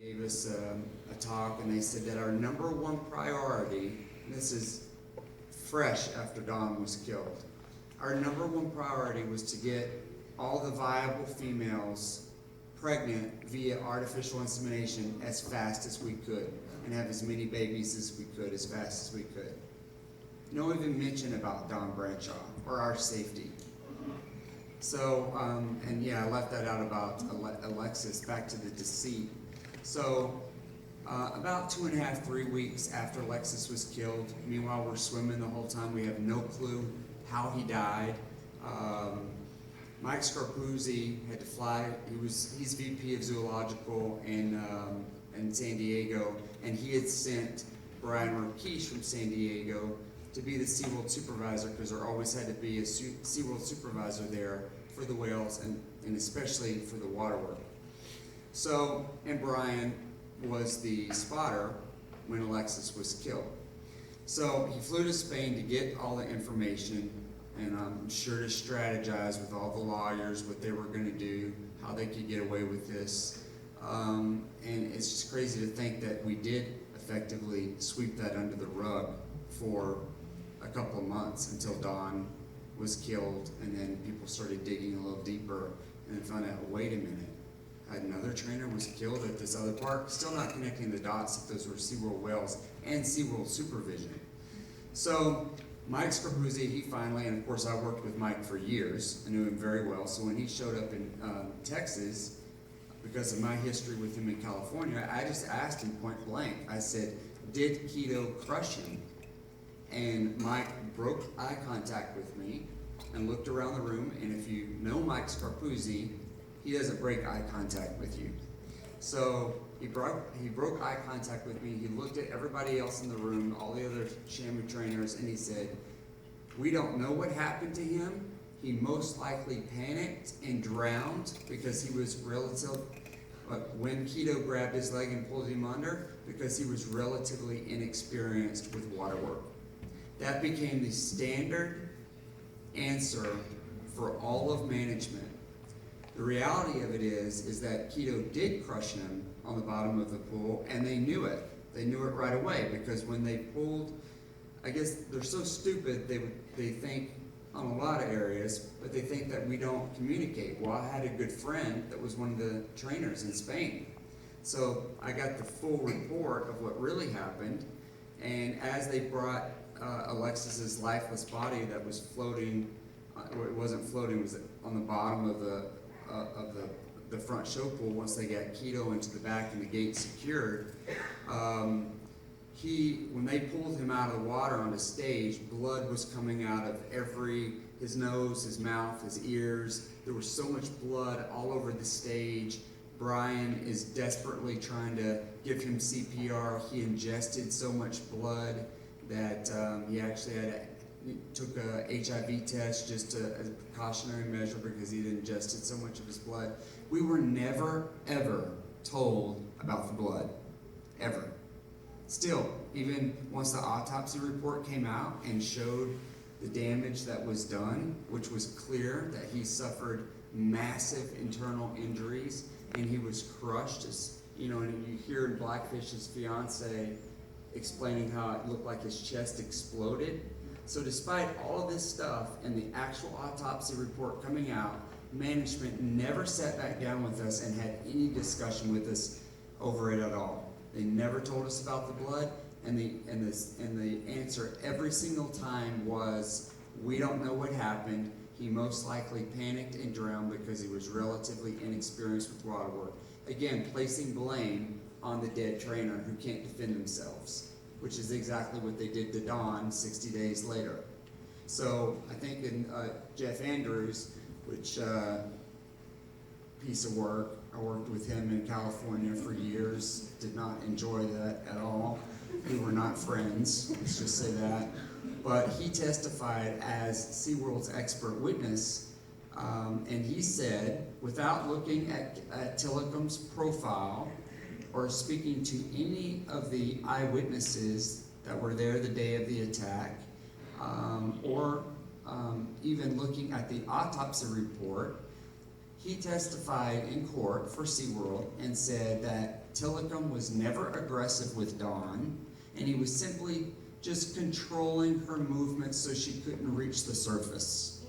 gave us a talk, and they said that our number one priority, and this is fresh after Don was killed, our number one priority was to get all the viable females pregnant via artificial insemination as fast as we could, and have as many babies as we could as fast as we could. No even mention about Don Bradshaw or our safety. So, and yeah, I left that out about Alexis, back to the deceit. So, about 2.5, 3 weeks after Alexis was killed, meanwhile we're swimming the whole time, we have no clue how he died. Mike Scarpuzzi had to fly, he's VP of Zoological in San Diego, and he had sent Brian Rakesh from San Diego to be the SeaWorld supervisor, because there always had to be a SeaWorld supervisor there for the whales and especially for the water work. So, and Brian was the spotter when Alexis was killed. So he flew to Spain to get all the information, and I'm sure to strategize with all the lawyers what they were going to do, how they could get away with this. And it's just crazy to think that we did effectively sweep that under the rug for a couple of months until Don was killed, and then people started digging a little deeper and then found out, wait a minute, another trainer was killed at this other park, still not connecting the dots that those were SeaWorld whales and SeaWorld supervision. So Mike Scarpuzzi, he finally, and of course I worked with Mike for years, I knew him very well, so when he showed up in Texas, because of my history with him in California, I just asked him point blank, I said, did Keto crush him? And Mike broke eye contact with me and looked around the room, and if you know Mike Scarpuzzi, he doesn't break eye contact with you. So he broke eye contact with me, he looked at everybody else in the room, all the other Shamu trainers, and he said, we don't know what happened to him. He most likely panicked and drowned because he was when Keto grabbed his leg and pulled him under, because he was relatively inexperienced with water work. That became the standard answer for all of management. The reality of it is that Keto did crush him on the bottom of the pool, and they knew it. They knew it right away, because when they pulled, I guess they're so stupid, they think on a lot of areas, but they think that we don't communicate. Well, I had a good friend that was one of the trainers in Spain. So I got the full report of what really happened, and as they brought Alexis's lifeless body that was floating, it wasn't floating, it was on the bottom of the front show pool. Once they got Keto into the back and the gate secured, when they pulled him out of the water on the stage, blood was coming out of his nose, his mouth, his ears. There was so much blood all over the stage. Brian is desperately trying to give him CPR. He ingested so much blood that he actually took a HIV test just as a precautionary measure, because he'd ingested so much of his blood. We were never, ever told about the blood, ever. Still, even once the autopsy report came out and showed the damage that was done, which was clear that he suffered massive internal injuries and he was crushed, and you hear in Blackfish's fiance explaining how it looked like his chest exploded. So despite all of this stuff and the actual autopsy report coming out, management never sat back down with us and had any discussion with us over it at all. They never told us about the blood, and the answer every single time was, we don't know what happened. He most likely panicked and drowned because he was relatively inexperienced with water work. Again, placing blame on the dead trainer who can't defend themselves, which is exactly what they did to Don 60 days later. So I think in Jeff Andrews, which piece of work, I worked with him in California for years, did not enjoy that at all. We were not friends, let's just say that. But he testified as SeaWorld's expert witness, and he said, without looking at Tillicum's profile or speaking to any of the eyewitnesses that were there the day of the attack, or even looking at the autopsy report, he testified in court for SeaWorld and said that Tillicum was never aggressive with Dawn, and he was simply just controlling her movements so she couldn't reach the surface.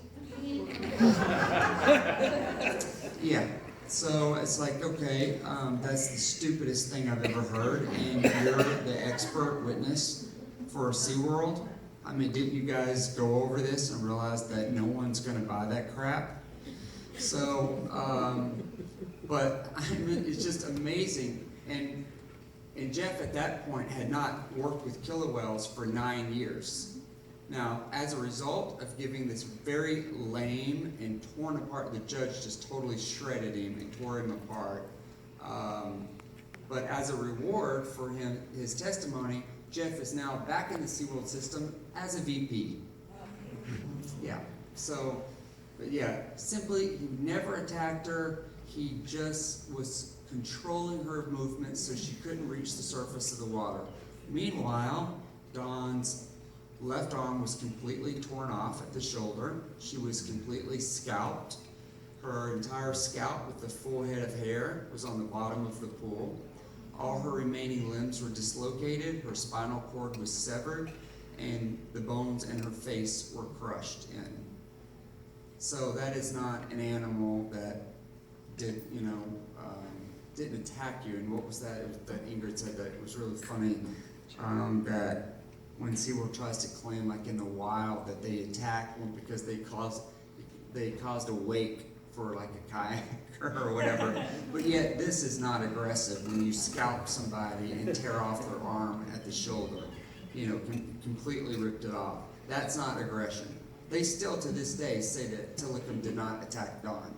Yeah, so it's like, okay, that's the stupidest thing I've ever heard, and you're the expert witness for SeaWorld. I mean, didn't you guys go over this and realize that no one's going to buy that crap? So, but I mean, it's just amazing. And Jeff at that point had not worked with killer whales for 9 years. Now, as a result of giving this very lame and torn apart, the judge just totally shredded him and tore him apart. But as a reward for his testimony, Jeff is now back in the SeaWorld system as a VP. Yeah, so, but yeah, simply, he never attacked her. He just was controlling her movements so she couldn't reach the surface of the water. Meanwhile, Dawn's left arm was completely torn off at the shoulder. She was completely scalped. Her entire scalp with the full head of hair was on the bottom of the pool. All her remaining limbs were dislocated. Her spinal cord was severed, and the bones in her face were crushed in. So that is not an animal that didn't attack you. And what was that Ingrid said that was really funny, that when SeaWorld tries to claim, like in the wild, that they attack because they caused a wake for like a kayaker or whatever. But yet this is not aggressive when you scalp somebody and tear off their arm at the shoulder, completely ripped it off. That's not aggression. They still to this day say that Tillicum did not attack Dawn.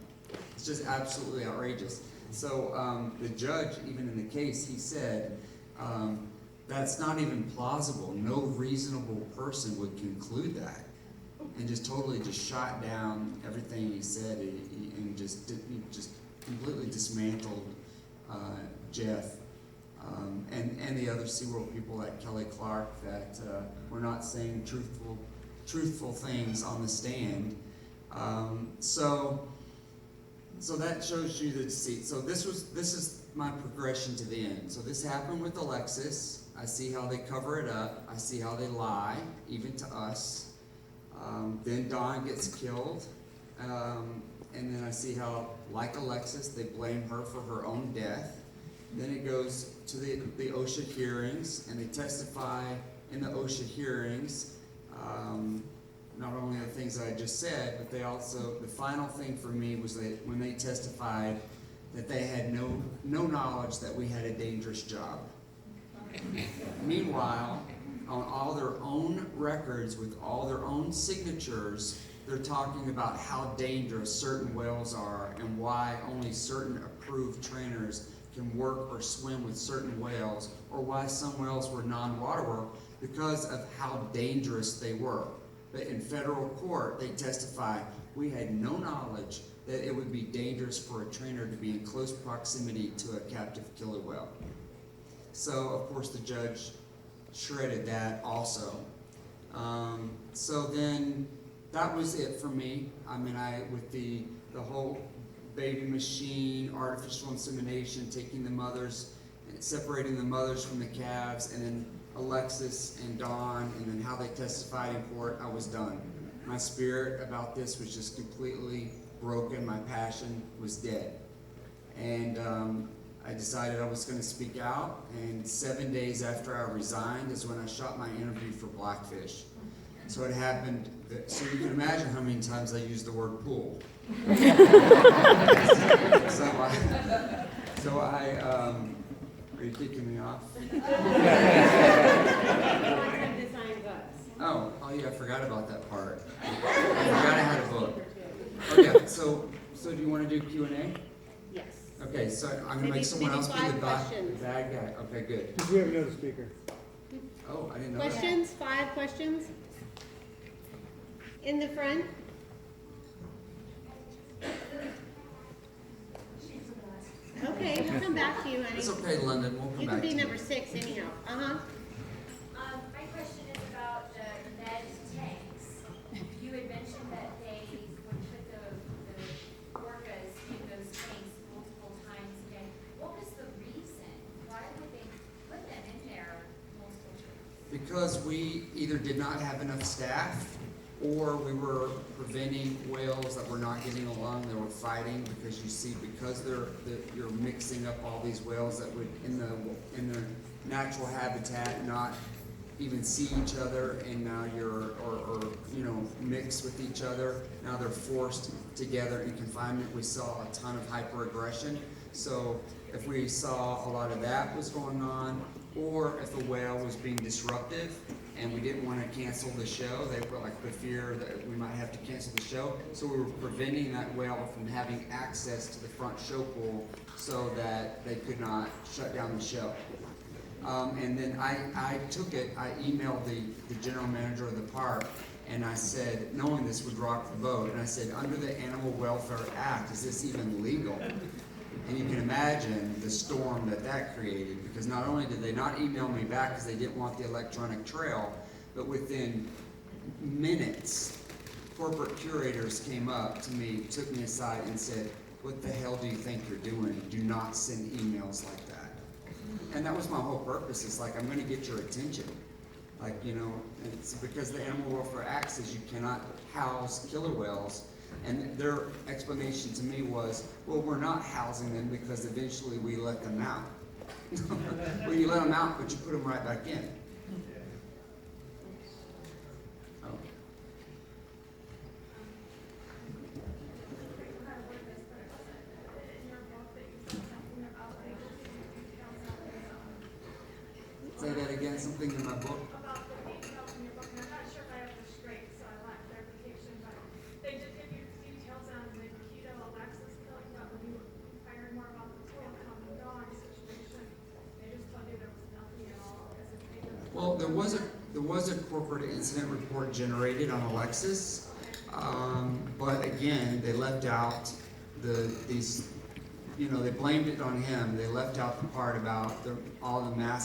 It's just absolutely outrageous. So the judge, even in the case, he said, that's not even plausible. No reasonable person would conclude that. And just totally just shot down everything he said and just completely dismantled Jeff. And the other SeaWorld people like Kelly Clark that were not saying truthful things on the stand. So that shows you the deceit. So this is my progression to the end. So this happened with Alexis. I see how they cover it up. I see how they lie, even to us. Then Dawn gets killed. And then I see how, like Alexis, they blame her for her own death. Then it goes to the OSHA hearings, and they testify in the OSHA hearings. Not only the things that I just said, but they also, the final thing for me was that when they testified that they had no knowledge that we had a dangerous job. Meanwhile, on all their own records with all their own signatures, they're talking about how dangerous certain whales are and why only certain approved trainers can work or swim with certain whales, or why some whales were non-water work because of how dangerous they were. But in federal court, they testify, we had no knowledge that it would be dangerous for a trainer to be in close proximity to a captive killer whale. So, of course, the judge shredded that also. So then, that was it for me. I mean, with the whole baby machine, artificial insemination, taking the mothers, separating the mothers from the calves, and then Alexis and Dawn, and then how they testified in court, I was done. My spirit about this was just completely broken. My passion was dead. And I decided I was going to speak out, and 7 days after I resigned is when I shot my interview for Blackfish. So it happened, so you can imagine how many times I used the word pool. So I are you kicking me off? Oh yeah, I forgot about that part. I forgot I had a book. Okay, so do you want to do Q&A? Yes. Okay, so I'm going to make someone else be the bad guy. Okay, good. We have another speaker. Oh, I didn't know Questions? 5 questions? In the front? Okay, we'll come back to you, honey. It's okay, London. We'll come You back can to be number 6 anyhow. My question is about the med tanks. You had mentioned that they would put the orcas in those tanks multiple times a day. What was the reason because we either did not have enough staff, or we were preventing whales that were not getting along, they were fighting, because you see, because you're mixing up all these whales that would, in their natural habitat, not even see each other, and now mix with each other. Now they're forced together in confinement. We saw a ton of hyper-aggression. So if we saw a lot of that was going on, or if a whale was being disruptive and we didn't want to cancel the show, they were like the fear that we might have to cancel the show. So we were preventing that whale from having access to the front show pool so that they could not shut down the show. And then I took it, I emailed the general manager of the park, and I said, knowing this would rock the boat, and I said, under the Animal Welfare Act, is this even legal? And you can imagine the storm that created, because not only did they not email me back because they didn't want the electronic trail, but within minutes, corporate curators came up to me, took me aside and said, what the hell do you think you're doing? Do not send emails like that. And that was my whole purpose. It's like, I'm going to get your attention. Like, it's because the Animal Welfare Act says you cannot house killer whales. And their explanation to me was, well, we're not housing them because eventually we let them out. Well, you let them out, but you put them right back in. Oh. Say that again, something in my book. About the details in your book, and I'm not sure if I have this straight, so I want clarification, but they did give you details on the Keto Alexis killing, but when you inquired more about the total common dog situation, they just told you there was nothing at all as if they didn't. Well, there was a corporate incident report generated on Alexis, but again, they left out they blamed it on him. They left out the part about all the mass